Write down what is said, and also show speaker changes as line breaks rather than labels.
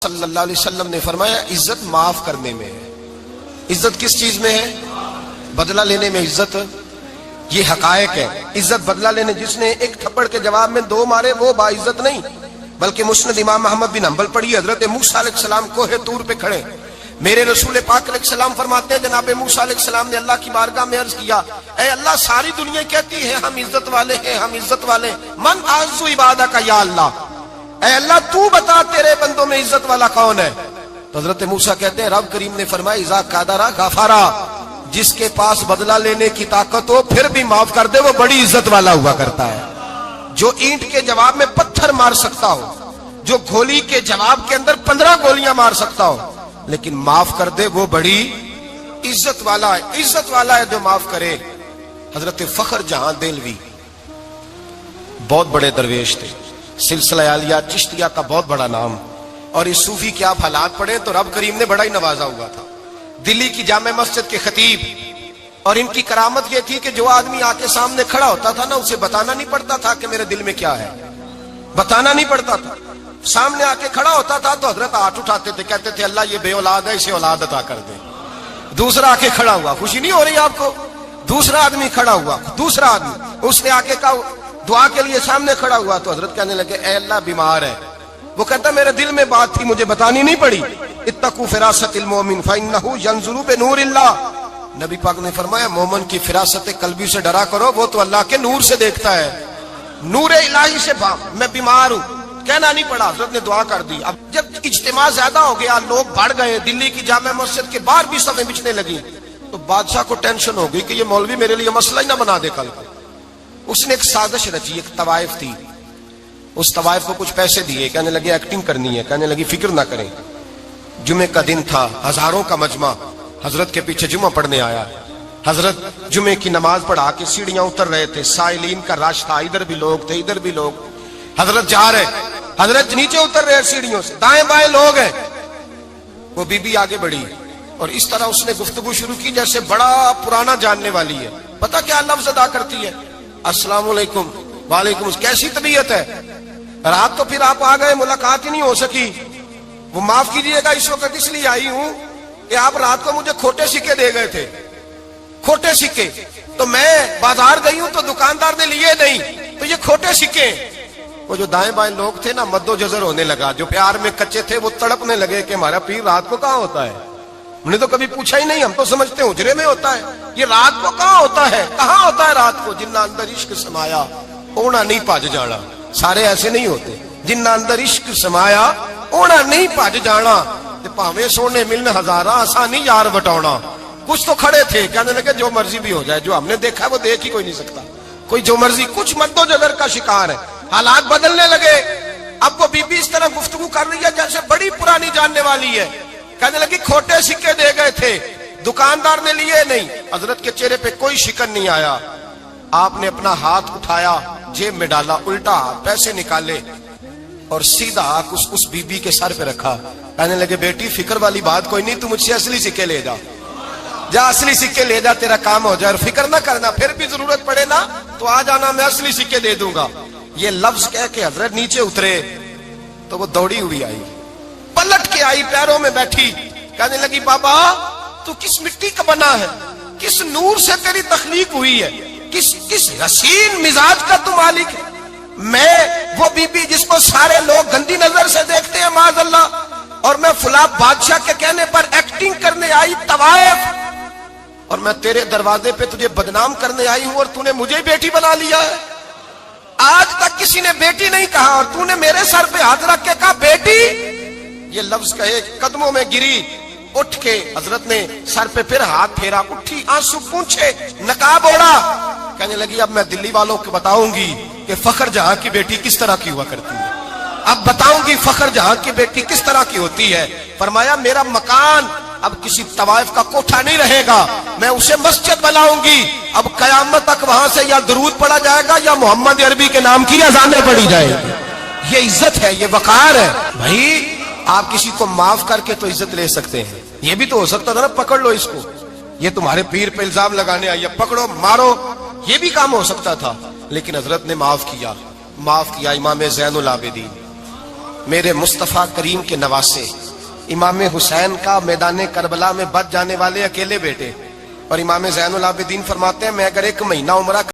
صلی اللہ علیہ وسلم نے فرمایا عزت معاف کرنے میں ہے۔ عزت کس چیز میں ہے؟ بدلہ لینے میں عزت، یہ حقائق ہے۔ عزت بدلہ لینے، جس نے ایک تھپڑ کے جواب میں 2 مارے وہ باعزت نہیں، بلکہ مسند امام محمد بن حنبل پڑھی، حضرت موسیٰ علیہ السلام کوہ طور پہ کھڑے، میرے رسول پاک علیہ السلام فرماتے ہیں جناب موسیٰ علیہ السلام نے اللہ کی بارگاہ میں عرض کیا، اے اللہ ساری دنیا کہتی ہے ہم عزت والے ہیں، ہم عزت والے ہیں، من اعز عبادک یا اللہ، اے اللہ تو بتا تیرے بندوں میں عزت والا کون ہے؟ تو حضرت موسیٰ کہتے ہیں رب کریم نے فرمایا اذا قادر غفارا، جس کے پاس بدلہ لینے کی طاقت ہو پھر بھی معاف کر دے وہ بڑی عزت والا ہوا کرتا ہے۔ جو اینٹ کے جواب میں پتھر مار سکتا ہو، جو گولی کے جواب کے اندر 15 گولیاں مار سکتا ہو لیکن معاف کر دے وہ بڑی عزت والا ہے۔ عزت والا ہے جو معاف کرے۔ حضرت فخر جہاں دہلوی بہت بڑے درویش تھے، سلسلہ عالیہ چشتیہ کا بہت بڑا نام، اور اس صوفی کے آپ حالات پڑھیں تو رب کریم نے بڑا ہی نوازا ہوا تھا۔ دلی کی جامع مسجد کے خطیب، اور ان کی کرامت یہ تھی کہ جو آدمی آ کے سامنے کھڑا ہوتا تھا نا اسے بتانا نہیں پڑتا تھا کہ میرے دل میں کیا ہے، بتانا نہیں پڑتا تھا، سامنے آ کے کھڑا ہوتا تھا تو حضرت ہاتھ اٹھاتے تھے، کہتے تھے اللہ یہ بے اولاد ہے اسے اولاد عطا کر دے۔ دوسرا آ کے کھڑا ہوا، خوشی نہیں ہو رہی آپ کو؟ دوسرا آدمی کھڑا ہوا، دوسرا آدمی، اس نے آ کے کہا دعا کے لیے سامنے کھڑا ہوا تو حضرت کہنے لگے اے اللہ بیمار ہے، وہ کہتا میرے دل میں بات تھی مجھے بتانی نہیں پڑی، اتقوا فراست المومن فانہ ینظر بنور اللہ، نبی پاک نے فرمایا مومن کی فراست قلبی سے ڈرا کرو، وہ تو اللہ کے نور سے دیکھتا ہے، نور الہی سے میں بیمار ہوں، کہنا نہیں پڑا، حضرت نے دعا کر دی۔ اب جب اجتماع زیادہ ہو گیا، لوگ بڑھ گئے، دلی کی جامع مسجد کے باہر بھی صفیں بچھنے لگی، تو بادشاہ کو ٹینشن ہو گئی کہ یہ مولوی میرے لیے مسئلہ ہی نہ بنا دے کل کو۔ اس نے ایک سازش رچی، ایک طوائف تھی، اس طوائف کو کچھ پیسے دیے، کہنے لگے ایکٹنگ کرنی ہے، کہنے لگی فکر نہ کریں۔ جمعے کا دن تھا، ہزاروں کا مجمع حضرت کے پیچھے جمعہ پڑھنے آیا، حضرت جمعے کی نماز پڑھا کے سیڑھیاں اتر رہے تھے، سائلین کا رش تھا، ادھر بھی لوگ تھے ادھر بھی لوگ، حضرت جا رہے، حضرت نیچے اتر رہے سیڑھیوں سے، دائیں بائیں لوگ ہیں، وہ بی بی آگے بڑھی اور اس طرح اس نے گفتگو شروع کی جیسے بڑا پرانا جاننے والی ہے۔ پتہ کیا لفظ ادا کرتی ہے؟ السلام علیکم، وعلیکم السلام، کیسی طبیعت ہے؟ رات تو پھر آپ آ گئے، ملاقات ہی نہیں ہو سکی، وہ معاف کیجئے گا اس وقت اس لیے آئی ہوں کہ آپ رات کو مجھے کھوٹے سکے دے گئے تھے، کھوٹے سکے، تو میں بازار گئی ہوں تو دکاندار نے لیے نہیں، تو یہ کھوٹے سکے۔ وہ جو دائیں بائیں لوگ تھے نا مد و جزر ہونے لگا، جو پیار میں کچے تھے وہ تڑپنے لگے کہ ہمارا پیر رات کو کہاں ہوتا ہے، ہم نے تو کبھی پوچھا ہی نہیں، ہم تو سمجھتے ہیں حجرے میں ہوتا ہے، یہ رات کو کہاں ہوتا ہے، کہاں ہوتا ہے رات کو؟ جنہ اندر عشق سمایا اونا نہیں پاج جانا، سارے ایسے نہیں ہوتے، جنہ اندر عشق سمایا اونا نہیں پاج جانا، پاویں سونے ملنے ہزارہ آسانی یار بٹاؤنا۔ کچھ تو کھڑے تھے کہنے لگے جو مرضی بھی ہو جائے، جو ہم نے دیکھا ہے وہ دیکھ ہی کوئی نہیں سکتا، کوئی جو مرضی، کچھ مد و جزر کا شکار ہے۔ حالات بدلنے لگے، اب وہ بی بی اس طرح گفتگو کر رہی ہے جیسے بڑی پرانی جاننے والی ہے، کہنے لگی کھوٹے سکے دے گئے تھے، دکاندار نے لیے نہیں۔ حضرت کے چہرے پہ کوئی شکن نہیں آیا، آپ نے اپنا ہاتھ اٹھایا، جیب میں ڈالا، الٹا پیسے نکالے اور سیدھا اس بی بی کے سر پہ رکھا، کہنے لگے بیٹی فکر والی بات کوئی نہیں، تو مجھ سے اصلی سکے لے جا، جا اصلی سکے لے جا، تیرا کام ہو جائے، اور فکر نہ کرنا، پھر بھی ضرورت پڑے نا تو آ جانا، میں اصلی سکے دے دوں گا۔ یہ لفظ کہہ کے حضرت نیچے اترے تو وہ دوڑی ہوئی آئی، پلٹ کے آئی، پیروں میں بیٹھی، کہنے لگی بابا تو کس مٹی کا بنا ہے، کس نور سے تیری تخلیق ہوئی ہے، کس حسین مزاج کا تو مالک ہے؟ میں وہ بی بی جس کو سارے لوگ گندی نظر سے دیکھتے ہیں معاذ اللہ، اور میں فلاں بادشاہ کے کہنے پر ایکٹنگ کرنے آئی طوائف، اور میں تیرے دروازے پہ تجھے بدنام کرنے آئی ہوں اور تو نے مجھے بیٹی بنا لیا ہے۔ آج تک کسی نے بیٹی نہیں کہا اور تو نے میرے سر پہ ہاتھ رکھ کے کہا بیٹی، یہ لفظ کہے قدموں میں گری، اٹھ کے حضرت نے سر پہ پھر ہاتھ پھیرا، اٹھی، آنسو پونچھے، نقاب اوڑا، کہنے لگی اب میں دلی والوں کو بتاؤں گی کہ فخر جہاں کی بیٹی کس طرح کی ہوا کرتی ہے، اب بتاؤں گی فخر جہاں کی بیٹی کس طرح کی ہوتی ہے۔ فرمایا میرا مکان اب کسی طوائف کا کوٹھا نہیں رہے گا، میں اسے مسجد بناؤں گی، اب قیامت تک وہاں سے یا درود پڑھا جائے گا یا محمد عربی کے نام کی اذانیں پڑھی جائے گی۔ یہ عزت ہے، یہ وقار ہے۔ بھائی آپ کسی کو معاف کر کے تو عزت لے سکتے ہیں، یہ بھی تو ہو سکتا تھا نا پکڑ لو اس کو، یہ تمہارے پیر پہ الزام لگانے آئی ہے، پکڑو مارو، یہ بھی کام ہو سکتا تھا، لیکن حضرت نے معاف کیا۔ امام زین العابدین میرے مصطفیٰ کریم کے نواسے، امام حسین کا میدان کربلا میں بچ جانے والے اکیلے بیٹے، اور امام زین العابدین فرماتے ہیں میں اگر 1 مہینہ عمرہ